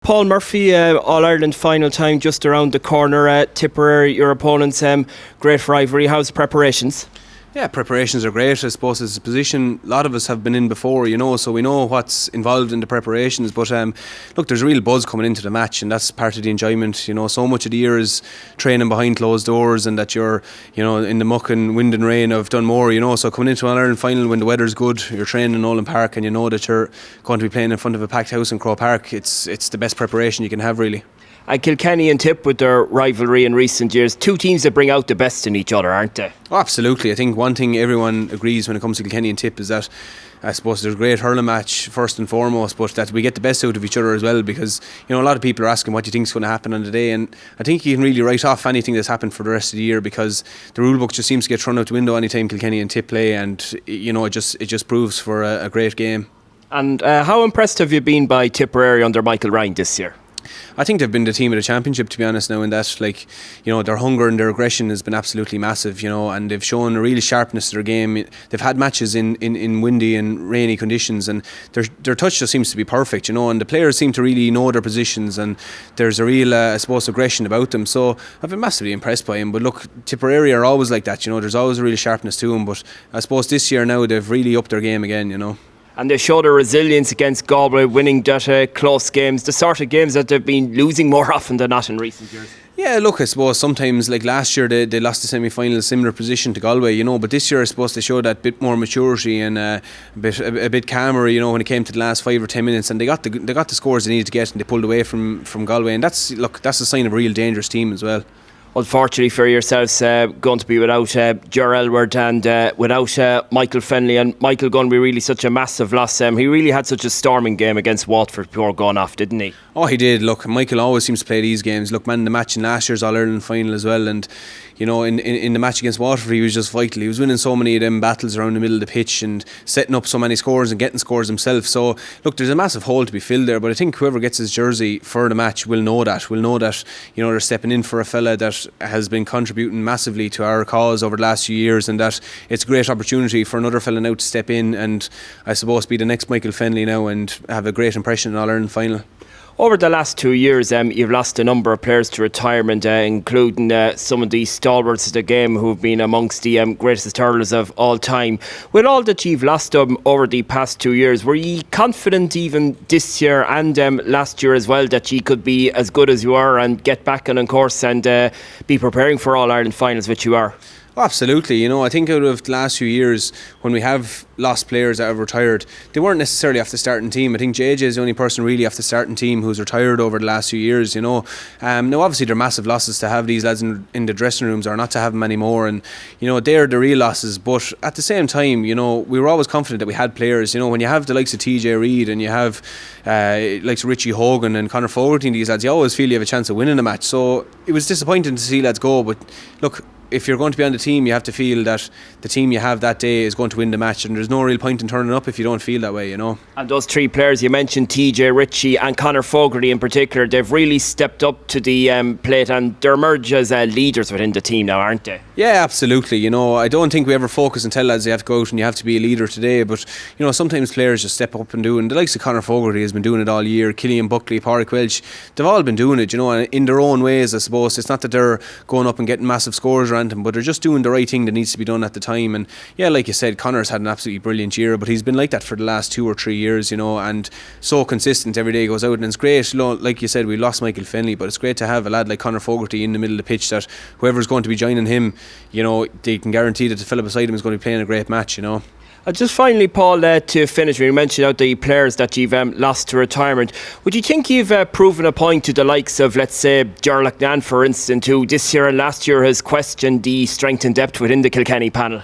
Paul Murphy, All-Ireland final time just around the corner. Tipperary, your opponents, great rivalry. How's the preparations? Yeah, preparations are great. I suppose it's a position a lot of us have been in before, so we know what's involved in the preparations. But look, there's a real buzz coming into the match, and that's part of the enjoyment. So much of the year is training behind closed doors, and that you're, in the muck and wind and rain of Dunmore. So coming into an Ireland final when the weather's good, you're training in Nolan Park, and you know that you're going to be playing in front of a packed house in Croke Park. It's the best preparation you can have, really. Kilkenny and Tip with their rivalry in recent years, two teams that bring out the best in each other, aren't they? Oh, absolutely. I think one thing everyone agrees when it comes to Kilkenny and Tip is that I suppose there's a great hurling match first and foremost, but that we get the best out of each other as well, because a lot of people are asking what do you think is going to happen on the day, and I think you can really write off anything that's happened for the rest of the year, because the rule book just seems to get thrown out the window anytime Kilkenny and Tip play, and it just proves for a great game. And how impressed have you been by Tipperary under Michael Ryan this year? I think they've been the team of the championship, to be honest, now, in that their hunger and their aggression has been absolutely massive, and they've shown a real sharpness to their game. They've had matches in windy and rainy conditions, and their touch just seems to be perfect, and the players seem to really know their positions, and there's a real aggression about them. So I've been massively impressed by him. But look, Tipperary are always like that, there's always a real sharpness to them, but I suppose this year now they've really upped their game again. And they show their resilience against Galway, winning that close games, the sort of games that they've been losing more often than not in recent years. Yeah, look, I suppose sometimes, like last year, they lost the semi-final, similar position to Galway, but this year I suppose they showed that bit more maturity and a bit calmer, when it came to the last 5 or 10 minutes, and they got the scores they needed to get, and they pulled away from Galway, and that's a sign of a real dangerous team as well. Unfortunately for yourselves, going to be without Ger Elward and without Michael Fennell, and Michael going to be really such a massive loss. He really had such a storming game against Waterford before going off, didn't he? Oh, he did. Look, Michael always seems to play these games. Look, man, the match in last year's All-Ireland final as well, and in the match against Waterford, he was just vital. He was winning so many of them battles around the middle of the pitch and setting up so many scores and getting scores himself. So look, there's a massive hole to be filled there, but I think whoever gets his jersey for the match will know that they're stepping in for a fella that has been contributing massively to our cause over the last few years, and that it's a great opportunity for another fella now to step in and I suppose be the next Michael Fennell now and have a great impression in All-Ireland final. Over the last 2 years, you've lost a number of players to retirement, including some of the stalwarts of the game who've been amongst the greatest hurlers of all time. With all that you've lost over the past 2 years, were you confident even this year and last year as well that you could be as good as you are and get back on course and be preparing for All-Ireland finals, which you are? Oh, absolutely. I think out of the last few years, when we have lost players that have retired, they weren't necessarily off the starting team. I think JJ is the only person really off the starting team who's retired over the last few years. Now obviously they're massive losses to have these lads in the dressing rooms or not to have them anymore, and they're the real losses. But at the same time, we were always confident that we had players. When you have the likes of TJ Reid and you have likes of Richie Hogan and Conor Fogarty and these lads, you always feel you have a chance of winning a match. So it was disappointing to see lads go, but look, if you're going to be on the team, you have to feel that the team you have that day is going to win the match, and there's no real point in turning up if you don't feel that way, And those three players you mentioned, TJ, Richie and Conor Fogarty in particular, they've really stepped up to the plate, and they're emerged as leaders within the team now, aren't they? Yeah, absolutely. I don't think we ever focus and tell lads you have to go out and you have to be a leader today, but sometimes players just step up and do it. And the likes of Conor Fogarty has been doing it all year, Killian Buckley, Pádraig Welch, they've all been doing it, and in their own ways, I suppose. It's not that they're going up and getting massive scores or anything, but they're just doing the right thing that needs to be done at the time. And yeah, like you said, Conor's had an absolutely brilliant year, but he's been like that for the last 2 or 3 years, and so consistent every day he goes out, and it's great. Like you said, we lost Michael Fennell, but it's great to have a lad like Conor Fogarty in the middle of the pitch, that whoever's going to be joining him, they can guarantee that the fella beside him is going to be playing a great match, Just finally, Paul, to finish, we mentioned out the players that you've lost to retirement. Would you think you've proven a point to the likes of, let's say, Ger Nan, for instance, who this year and last year has questioned the strength and depth within the Kilkenny panel?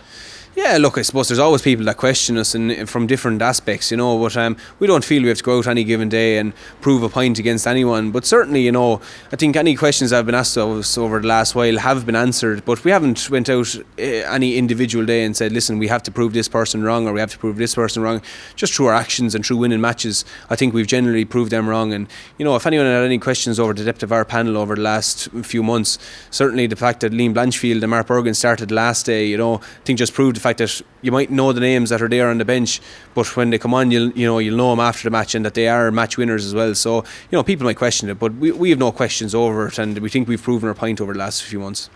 Yeah, look, I suppose there's always people that question us from different aspects, but we don't feel we have to go out any given day and prove a point against anyone. But certainly, I think any questions that have been asked of us over the last while have been answered, but we haven't went out any individual day and said, listen, we have to prove this person wrong or we have to prove this person wrong. Just through our actions and through winning matches, I think we've generally proved them wrong. And, if anyone had any questions over the depth of our panel over the last few months, certainly the fact that Liam Blanchfield and Mark Bergen started last day, I think just proved the fact that you might know the names that are there on the bench, but when they come on, you'll know them after the match, and that they are match winners as well. So people might question it, but we have no questions over it, and we think we've proven our point over the last few months.